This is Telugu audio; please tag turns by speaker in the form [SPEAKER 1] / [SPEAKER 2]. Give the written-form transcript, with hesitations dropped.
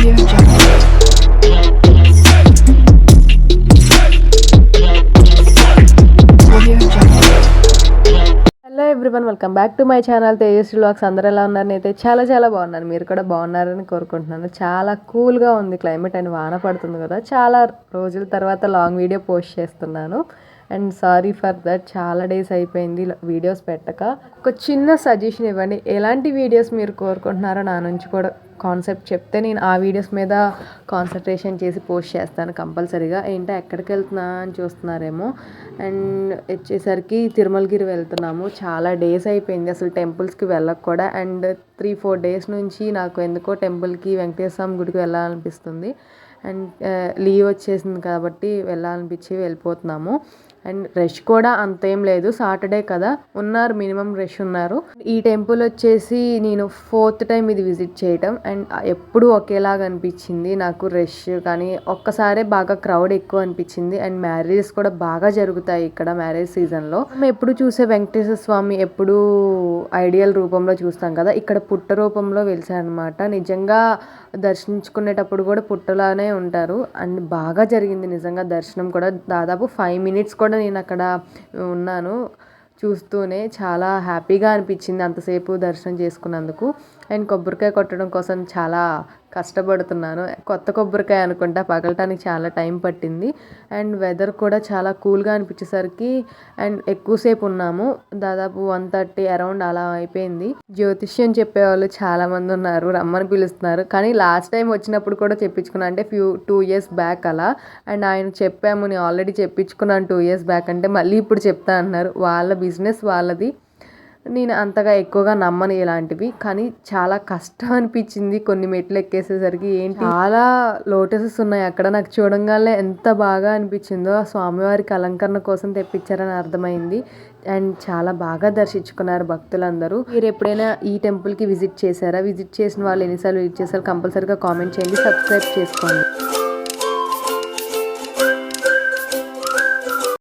[SPEAKER 1] Audio Jungle. Audio Jungle.
[SPEAKER 2] Hello everyone, welcome back to my channel Tejaswi vlogs. అందరూ ఎలా ఉన్నారు? నేనైతే చాలా బాగున్నాను. మీరు కూడా బాగున్నారని కోరుకుంటున్నాను. చాలా కూల్గా ఉంది క్లైమేట్ అండ్ వాన పడుతుంది కదా. చాలా రోజుల తర్వాత లాంగ్ వీడియో పోస్ట్ చేస్తున్నాను అండ్ సారీ ఫర్ దట్. చాలా డేస్ అయిపోయింది వీడియోస్ పెట్టక. ఒక చిన్న సజెషన్ ఇవ్వండి, ఎలాంటి వీడియోస్ మీరు కోరుకుంటున్నారో నా నుంచి కూడా కాన్సెప్ట్ చెప్తే నేను ఆ వీడియోస్ మీద కాన్సన్ట్రేషన్ చేసి పోస్ట్ చేస్తాను కంపల్సరీగా. ఏంటో ఎక్కడికి వెళ్తున్నా అని చూస్తున్నారేమో. అండ్ వచ్చేసరికి తిరుమలగిరి వెళ్తున్నాము. చాలా డేస్ అయిపోయింది అసలు టెంపుల్స్కి వెళ్ళక కూడా. అండ్ 3-4 డేస్ నుంచి నాకు ఎందుకో టెంపుల్కి వెంకటేశ్వర స్వామి గుడికి వెళ్ళాలనిపిస్తుంది. అండ్ లీవ్ వచ్చేసింది కాబట్టి వెళ్ళాలనిపించి వెళ్ళిపోతున్నాము. అండ్ రష్ కూడా అంతేం లేదు, సాటర్డే కదా, ఉన్నారు మినిమం రష్ ఉన్నారు. ఈ టెంపుల్ వచ్చేసి నేను 4th టైం ఇది విజిట్ చేయటం. అండ్ ఎప్పుడు ఒకేలాగా అనిపించింది నాకు రష్, కానీ ఒక్కసారే బాగా క్రౌడ్ ఎక్కువ అనిపించింది. అండ్ మ్యారేజెస్ కూడా బాగా జరుగుతాయి ఇక్కడ మ్యారేజ్ సీజన్లో. మనం ఎప్పుడు చూసే వెంకటేశ్వర స్వామి ఎప్పుడు ఐడియల్ రూపంలో చూస్తాం కదా, ఇక్కడ పుట్ట రూపంలో వెలిసారనమాట. నిజంగా దర్శించుకునేటప్పుడు కూడా పుట్టలానే ఉంటారు. అండ్ బాగా జరిగింది నిజంగా దర్శనం కూడా. దాదాపు 5 minutes కూడా నేను అక్కడ ఉన్నాను చూస్తూనే. చాలా హ్యాపీగా అనిపించింది అంతసేపు దర్శనం చేసుకున్నందుకు. అండ్ కొబ్బరికాయ కొట్టడం కోసం చాలా కష్టపడుతున్నాను. కొత్త కొబ్బరికాయ అనుకుంటా, పగలటానికి చాలా టైం పట్టింది. అండ్ వెదర్ కూడా చాలా కూల్గా అనిపించేసరికి అండ్ ఎక్కువసేపు ఉన్నాము. దాదాపు 1:30 అరౌండ్ అలా అయిపోయింది. జ్యోతిష్యం చెప్పేవాళ్ళు చాలామంది ఉన్నారు, రమ్మని పిలుస్తున్నారు. కానీ లాస్ట్ టైం వచ్చినప్పుడు కూడా చెప్పించుకున్నా, అంటే 2 years బ్యాక్ అలా. అండ్ ఆయన చెప్పాము, నేను ఆల్రెడీ చెప్పించుకున్నాను 2 years బ్యాక్ అంటే, మళ్ళీ ఇప్పుడు చెప్తా అన్నారు. వాళ్ళ బిజినెస్ వాళ్ళది, నేను అంతగా ఎక్కువగా నమ్మను ఇలాంటివి. కానీ చాలా కష్టం అనిపించింది కొన్ని మెట్లు ఎక్కేసేసరికి. ఏంటి చాలా లోటసెస్ ఉన్నాయి అక్కడ. నాకు చూడంగానే ఎంత బాగా అనిపించిందో. స్వామివారికి అలంకరణ కోసం తెప్పించారని అర్థమైంది. అండ్ చాలా బాగా దర్శించుకున్నారు భక్తులందరూ. మీరు ఎప్పుడైనా ఈ టెంపుల్కి విజిట్ చేశారా? విజిట్ చేసిన వాళ్ళు ఎన్నిసార్లు విజిట్ చేశారు కంపల్సరీగా కామెంట్ చేయండి, సబ్స్క్రైబ్ చేసుకోండి.